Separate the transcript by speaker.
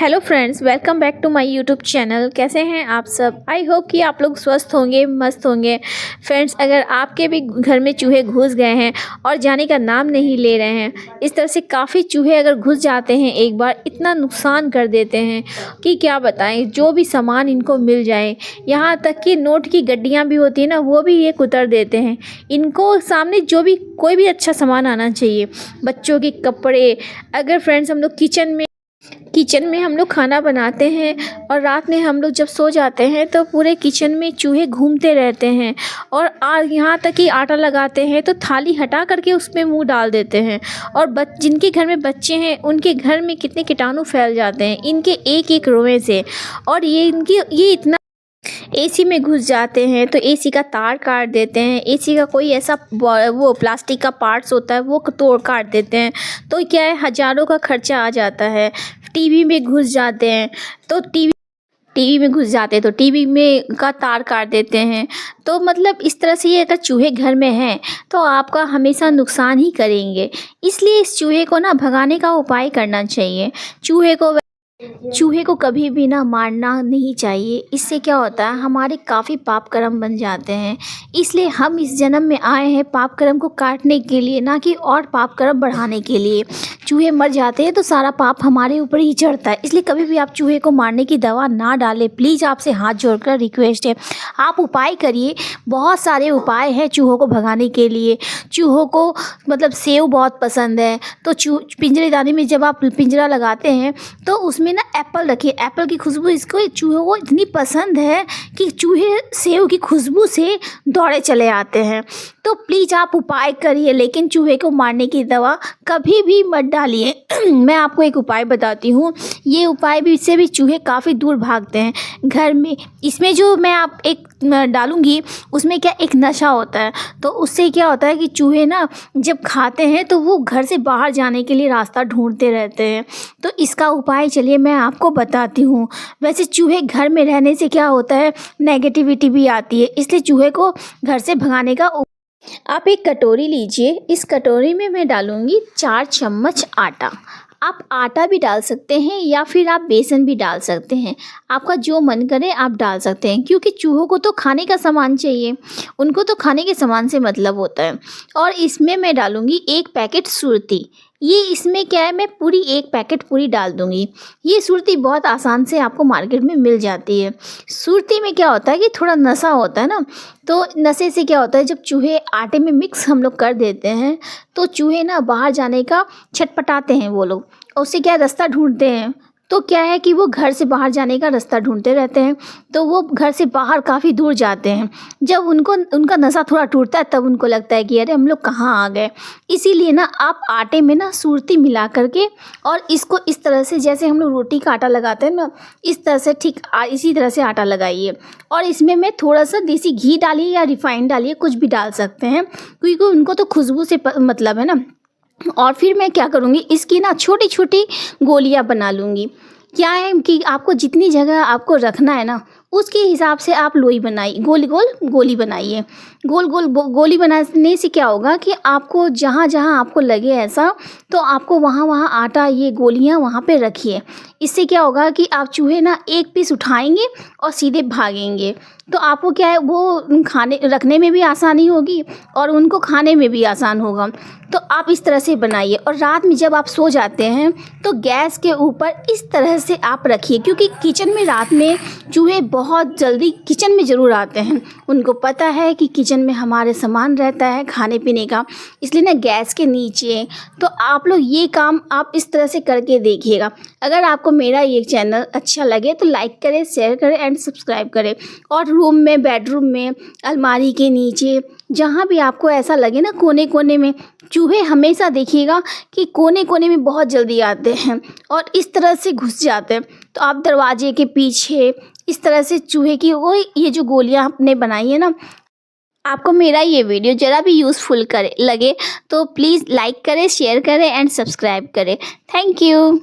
Speaker 1: Hello friends, welcome back to my YouTube channel. कैसे हैं आप सब? आई होप कि आप लोग स्वस्थ होंगे, मस्त होंगे। फ्रेंड्स, अगर आपके भी घर में चूहे घुस गए हैं और जाने का नाम नहीं ले रहे हैं, इस तरह से काफ़ी चूहे अगर घुस जाते हैं एक बार, इतना नुकसान कर देते हैं कि क्या बताएं। जो भी सामान इनको मिल जाए, यहाँ तक कि नोट की गड्डियाँ भी होती है ना, वो भी ये कुतर देते हैं। इनको सामने जो भी कोई भी अच्छा सामान आना चाहिए, बच्चों के कपड़े। अगर फ्रेंड्स हम लोग किचन में हम लोग खाना बनाते हैं और रात में हम लोग जब सो जाते हैं तो पूरे किचन में चूहे घूमते रहते हैं और यहाँ तक कि आटा लगाते हैं तो थाली हटा करके उसमें मुंह डाल देते हैं। और जिनके घर में बच्चे हैं उनके घर में कितने कीटाणु फैल जाते हैं इनके एक एक रोए से। और ये इतना एसी में घुस जाते हैं तो एसी का तार काट देते हैं। एसी का कोई ऐसा वो प्लास्टिक का पार्ट्स होता है वो तोड़ काट देते हैं, तो क्या है, हज़ारों का खर्चा आ जाता है। टीवी में घुस जाते हैं तो टीवी में का तार काट देते हैं। तो मतलब इस तरह से ये अगर चूहे घर में हैं तो आपका हमेशा नुकसान ही करेंगे। इसलिए इस चूहे को ना भगाने का उपाय करना चाहिए। चूहे को कभी भी ना मारना नहीं चाहिए। इससे क्या होता है, हमारे काफ़ी पाप कर्म बन जाते हैं। इसलिए हम इस जन्म में आए हैं पाप कर्म को काटने के लिए, ना कि और पाप कर्म बढ़ाने के लिए। चूहे मर जाते हैं तो सारा पाप हमारे ऊपर ही चढ़ता है। इसलिए कभी भी आप चूहे को मारने की दवा ना डालें। प्लीज़ आपसे हाथ जोड़कर रिक्वेस्ट है, आप उपाय करिए। बहुत सारे उपाय हैं चूहों को भगाने के लिए। चूहों को मतलब सेव बहुत पसंद है, तो पिंजरेदानी में जब आप पिंजरा लगाते हैं तो उसमें ना एप्पल रखिए। एप्पल की खुशबू इसको चूहों को इतनी पसंद है कि चूहे सेव की खुशबू से दौड़े चले आते हैं। तो प्लीज़ आप उपाय करिए, लेकिन चूहे को मारने की दवा कभी भी मत डालिए। मैं आपको एक उपाय बताती हूँ, ये उपाय भी इससे भी चूहे काफ़ी दूर भागते हैं घर में। इसमें जो मैं आप एक डालूँगी उसमें क्या एक नशा होता है, तो उससे क्या होता है कि चूहे ना जब खाते हैं तो वो घर से बाहर जाने के लिए रास्ता ढूंढते रहते हैं। तो इसका उपाय चलिए मैं आपको बताती हूँ। वैसे चूहे घर में रहने से क्या होता है, नेगेटिविटी भी आती है, इसलिए चूहे को घर से भगाने का आप एक कटोरी लीजिए। इस कटोरी में मैं डालूँगी 4 चम्मच आटा। आप आटा भी डाल सकते हैं या फिर आप बेसन भी डाल सकते हैं, आपका जो मन करे आप डाल सकते हैं, क्योंकि चूहों को तो खाने का सामान चाहिए, उनको तो खाने के सामान से मतलब होता है। और इसमें मैं डालूँगी 1 पैकेट सुरती। ये इसमें क्या है, मैं पूरी 1 पैकेट पूरी डाल दूँगी। ये सुरती बहुत आसान से आपको मार्केट में मिल जाती है। सुरती में क्या होता है कि थोड़ा नशा होता है ना, तो नशे से क्या होता है, जब चूहे आटे में मिक्स हम लोग कर देते हैं तो चूहे ना बाहर जाने का छटपटाते हैं वो लोग, और उससे क्या रास्ता ढूंढते हैं। तो क्या है कि वो घर से बाहर जाने का रास्ता ढूंढते रहते हैं, तो वो घर से बाहर काफ़ी दूर जाते हैं। जब उनका नशा थोड़ा टूटता है तब उनको लगता है कि अरे हम लोग कहाँ आ गए। इसीलिए ना आप आटे में ना सुरती मिला करके और इसको इस तरह से, जैसे हम लोग रोटी का आटा लगाते हैं ना, इस तरह से ठीक इसी तरह से आटा लगाइए। और इसमें मैं थोड़ा सा देसी घी डालिए या रिफाइंड डालिए, कुछ भी डाल सकते हैं, क्योंकि उनको तो खुशबू से मतलब है ना। और फिर मैं क्या करूँगी, इसकी ना छोटी छोटी गोलियाँ बना लूँगी। क्या है कि आपको जितनी जगह आपको रखना है ना उसके हिसाब से आप लोई बनाइए, गोल गोल गोली बनाइए। गोल गोल गोली बनाने से क्या होगा कि आपको जहाँ जहाँ आपको लगे ऐसा, तो आपको वहाँ वहाँ आटा, ये गोलियाँ वहाँ पे रखिए। इससे क्या होगा कि आप चूहे ना एक पीस उठाएंगे और सीधे भागेंगे, तो आपको क्या है, वो खाने रखने में भी आसानी होगी और उनको खाने में भी आसान होगा। तो आप इस तरह से बनाइए। और रात में जब आप सो जाते हैं तो गैस के ऊपर इस तरह से आप रखिए, क्योंकि किचन में रात में चूहे बहुत जल्दी किचन में ज़रूर आते हैं। उनको पता है कि किचन में हमारे सामान रहता है खाने पीने का, इसलिए ना गैस के नीचे। तो आप लोग ये काम आप इस तरह से करके देखिएगा। अगर आपको मेरा ये चैनल अच्छा लगे तो लाइक करें, शेयर करें एंड सब्सक्राइब करें। और रूम में, बेडरूम में, अलमारी के नीचे, जहाँ भी आपको ऐसा लगे ना, कोने कोने में चूहे हमेशा देखिएगा कि कोने कोने में बहुत जल्दी आते हैं और इस तरह से घुस जाते हैं। तो आप दरवाजे के पीछे इस तरह से चूहे की वो ये जो गोलियां आपने बनाई है ना, आपको मेरा ये वीडियो ज़रा भी यूज़फुल लगे तो प्लीज़ लाइक करें, शेयर करें एंड सब्सक्राइब करें। Thank you.